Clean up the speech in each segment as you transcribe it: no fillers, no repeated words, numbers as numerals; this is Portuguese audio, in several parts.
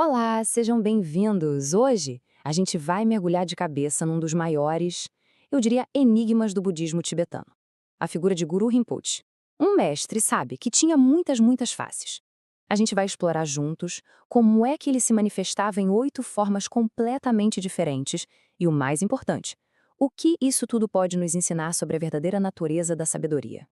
Olá, sejam bem-vindos! Hoje a gente vai mergulhar de cabeça num dos maiores, eu diria, enigmas do budismo tibetano. A figura de Guru Rinpoche. Um mestre, sabe, que tinha muitas faces. A gente vai explorar juntos como é que ele se manifestava em 8 formas completamente diferentes e, o mais importante, o que isso tudo pode nos ensinar sobre a verdadeira natureza da sabedoria.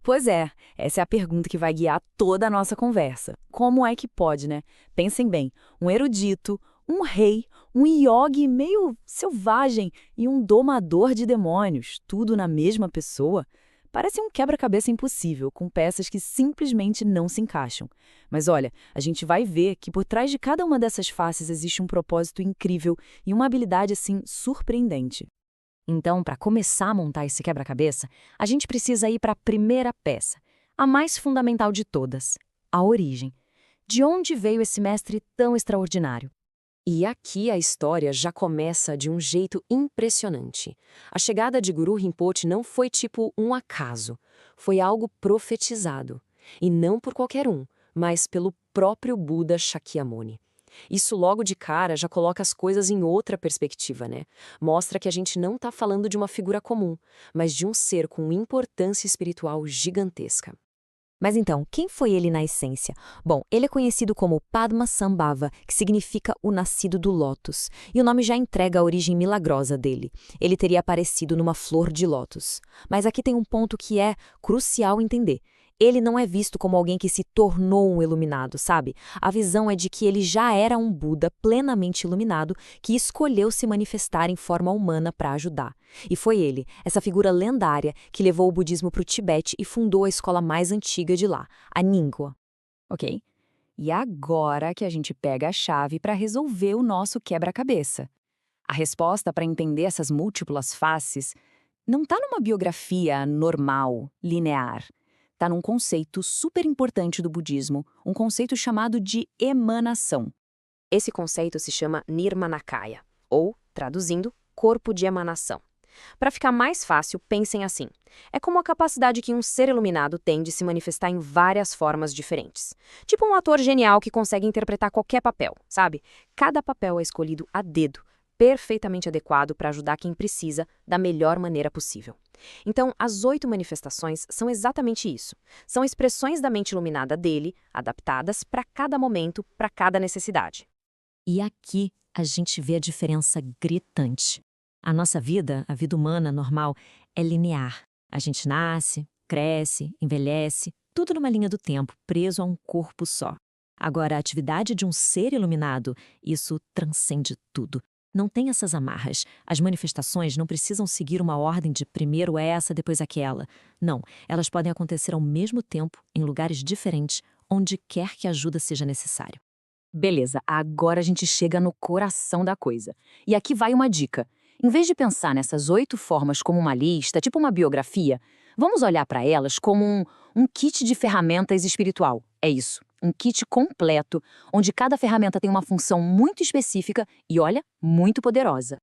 Pois é, essa é a pergunta que vai guiar toda a nossa conversa. Como é que pode, né? Pensem bem, um erudito, um rei, um iogue meio selvagem e um domador de demônios, tudo na mesma pessoa? Parece um quebra-cabeça impossível, com peças que simplesmente não se encaixam. Mas olha, a gente vai ver que por trás de cada uma dessas faces existe um propósito incrível e uma habilidade, assim, surpreendente. Então, para começar a montar esse quebra-cabeça, a gente precisa ir para a primeira peça, a mais fundamental de todas, a origem. De onde veio esse mestre tão extraordinário? E aqui a história já começa de um jeito impressionante. A chegada de Guru Rinpoche não foi tipo um acaso, foi algo profetizado. E não por qualquer um, mas pelo próprio Buda Shakyamuni. Isso logo de cara já coloca as coisas em outra perspectiva, né? Mostra que a gente não está falando de uma figura comum, mas de um ser com importância espiritual gigantesca. Mas então, quem foi ele na essência? Bom, ele é conhecido como Padmasambhava, que significa o nascido do lótus, e o nome já entrega a origem milagrosa dele. Ele teria aparecido numa flor de lótus. Mas aqui tem um ponto que é crucial entender. Ele não é visto como alguém que se tornou um iluminado, sabe? A visão é de que ele já era um Buda plenamente iluminado que escolheu se manifestar em forma humana para ajudar. E foi ele, essa figura lendária, que levou o budismo para o Tibete e fundou a escola mais antiga de lá, a Ningwa. Ok? E agora que a gente pega a chave para resolver o nosso quebra-cabeça. A resposta para entender essas múltiplas faces não está numa biografia normal, linear. Está num conceito super importante do budismo, um conceito chamado de emanação. Esse conceito se chama Nirmanakaya, ou, traduzindo, corpo de emanação. Para ficar mais fácil, pensem assim. É como a capacidade que um ser iluminado tem de se manifestar em várias formas diferentes. Tipo um ator genial que consegue interpretar qualquer papel, sabe? Cada papel é escolhido a dedo, perfeitamente adequado para ajudar quem precisa da melhor maneira possível. Então, as 8 manifestações são exatamente isso. São expressões da mente iluminada dele, adaptadas para cada momento, para cada necessidade. E aqui a gente vê a diferença gritante. A nossa vida, a vida humana normal, é linear. A gente nasce, cresce, envelhece, tudo numa linha do tempo, preso a um corpo só. Agora, a atividade de um ser iluminado, isso transcende tudo. Não tem essas amarras. As manifestações não precisam seguir uma ordem de primeiro essa, depois aquela. Não, elas podem acontecer ao mesmo tempo, em lugares diferentes, onde quer que a ajuda seja necessária. Beleza, agora a gente chega no coração da coisa. E aqui vai uma dica. Em vez de pensar nessas 8 formas como uma lista, tipo uma biografia, vamos olhar para elas como um kit de ferramentas espiritual. É isso, um kit completo, onde cada ferramenta tem uma função muito específica e, olha, muito poderosa.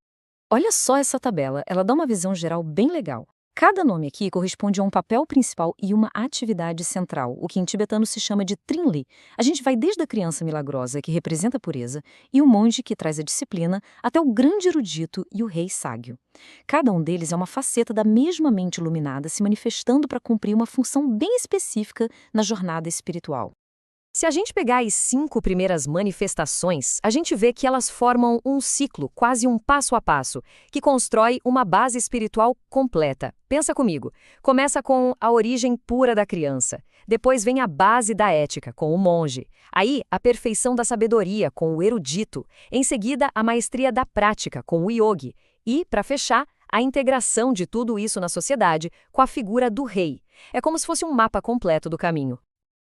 Olha só essa tabela, ela dá uma visão geral bem legal. Cada nome aqui corresponde a um papel principal e uma atividade central, o que em tibetano se chama de Trinli. A gente vai desde a criança milagrosa, que representa a pureza, e o monge, que traz a disciplina, até o grande erudito e o rei ságio. Cada um deles é uma faceta da mesma mente iluminada se manifestando para cumprir uma função bem específica na jornada espiritual. Se a gente pegar as 5 primeiras manifestações, a gente vê que elas formam um ciclo, quase um passo a passo, que constrói uma base espiritual completa. Pensa comigo. Começa com a origem pura da criança. Depois vem a base da ética, com o monge. Aí, a perfeição da sabedoria, com o erudito. Em seguida, a maestria da prática, com o yogi. E, para fechar, a integração de tudo isso na sociedade com a figura do rei. É como se fosse um mapa completo do caminho.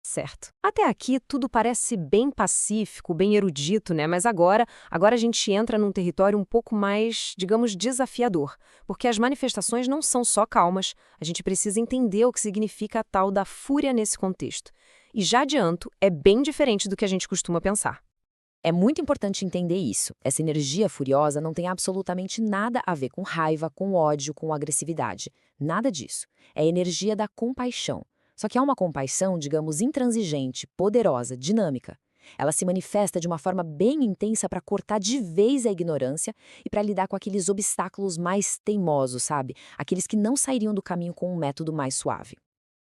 Certo. Até aqui tudo parece bem pacífico, bem erudito, né? Mas agora a gente entra num território um pouco mais, digamos, desafiador, porque as manifestações não são só calmas, a gente precisa entender o que significa a tal da fúria nesse contexto. E já adianto, é bem diferente do que a gente costuma pensar. É muito importante entender isso. Essa energia furiosa não tem absolutamente nada a ver com raiva, com ódio, com agressividade. Nada disso. É a energia da compaixão. Só que é uma compaixão, digamos, intransigente, poderosa, dinâmica. Ela se manifesta de uma forma bem intensa para cortar de vez a ignorância e para lidar com aqueles obstáculos mais teimosos, sabe? Aqueles que não sairiam do caminho com um método mais suave.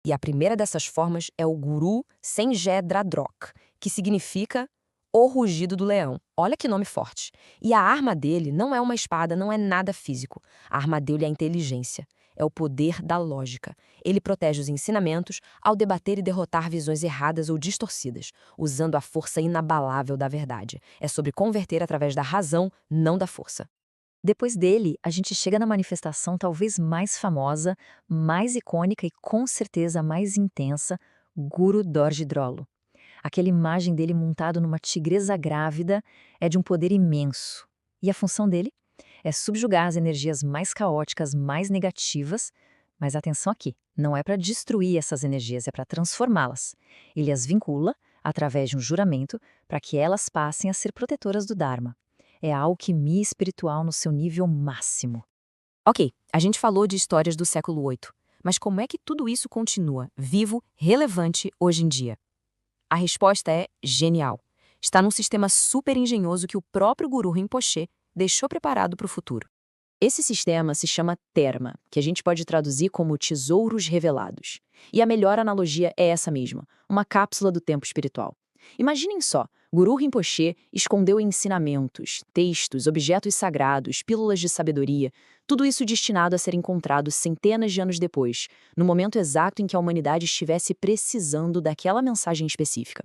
E a primeira dessas formas é o Guru Senjedradrok, que significa o rugido do leão. Olha que nome forte. E a arma dele não é uma espada, não é nada físico. A arma dele é a inteligência. É o poder da lógica. Ele protege os ensinamentos ao debater e derrotar visões erradas ou distorcidas, usando a força inabalável da verdade. É sobre converter através da razão, não da força. Depois dele, a gente chega na manifestação talvez mais famosa, mais icônica e com certeza mais intensa, Guru Dorjidrolo. Aquela imagem dele montado numa tigresa grávida é de um poder imenso. E a função dele é subjugar as energias mais caóticas, mais negativas, mas atenção aqui, não é para destruir essas energias, é para transformá-las. Ele as vincula, através de um juramento, para que elas passem a ser protetoras do Dharma. É a alquimia espiritual no seu nível máximo. Ok, a gente falou de histórias do século VIII, mas como é que tudo isso continua vivo, relevante hoje em dia? A resposta é genial. Está num sistema super engenhoso que o próprio Guru Rinpoche deixou preparado para o futuro. Esse sistema se chama Terma, que a gente pode traduzir como tesouros revelados. E a melhor analogia é essa mesma, uma cápsula do tempo espiritual. Imaginem só, Guru Rinpoche escondeu ensinamentos, textos, objetos sagrados, pílulas de sabedoria, tudo isso destinado a ser encontrado centenas de anos depois, no momento exato em que a humanidade estivesse precisando daquela mensagem específica.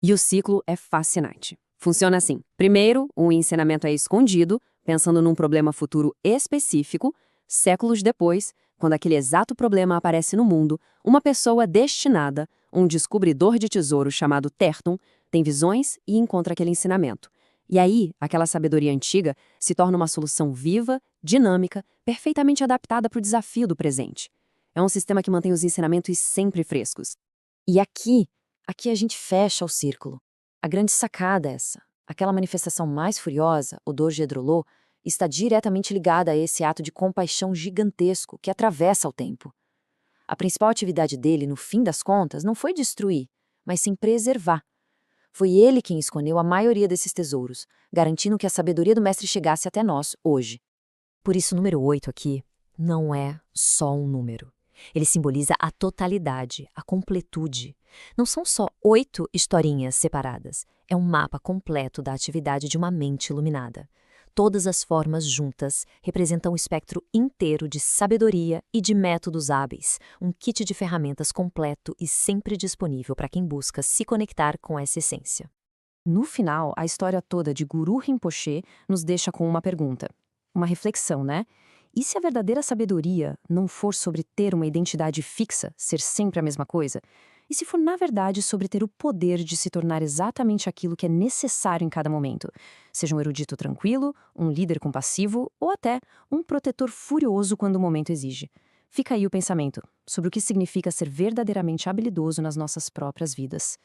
E o ciclo é fascinante. Funciona assim. Primeiro, o ensinamento é escondido, pensando num problema futuro específico. Séculos depois, quando aquele exato problema aparece no mundo, uma pessoa destinada, um descobridor de tesouro chamado Tertum, tem visões e encontra aquele ensinamento. E aí, aquela sabedoria antiga se torna uma solução viva, dinâmica, perfeitamente adaptada para o desafio do presente. É um sistema que mantém os ensinamentos sempre frescos. E aqui a gente fecha o círculo. A grande sacada é essa. Aquela manifestação mais furiosa, o Dorjedrolo, está diretamente ligada a esse ato de compaixão gigantesco que atravessa o tempo. A principal atividade dele, no fim das contas, não foi destruir, mas sim preservar. Foi ele quem escondeu a maioria desses tesouros, garantindo que a sabedoria do mestre chegasse até nós, hoje. Por isso, o número 8 aqui não é só um número. Ele simboliza a totalidade, a completude. Não são só 8 historinhas separadas. É um mapa completo da atividade de uma mente iluminada. Todas as formas juntas representam o espectro inteiro de sabedoria e de métodos hábeis, um kit de ferramentas completo e sempre disponível para quem busca se conectar com essa essência. No final, a história toda de Guru Rinpoche nos deixa com uma pergunta. Uma reflexão, né? E se a verdadeira sabedoria não for sobre ter uma identidade fixa, ser sempre a mesma coisa? E se for, na verdade, sobre ter o poder de se tornar exatamente aquilo que é necessário em cada momento? Seja um erudito tranquilo, um líder compassivo ou até um protetor furioso quando o momento exige. Fica aí o pensamento sobre o que significa ser verdadeiramente habilidoso nas nossas próprias vidas.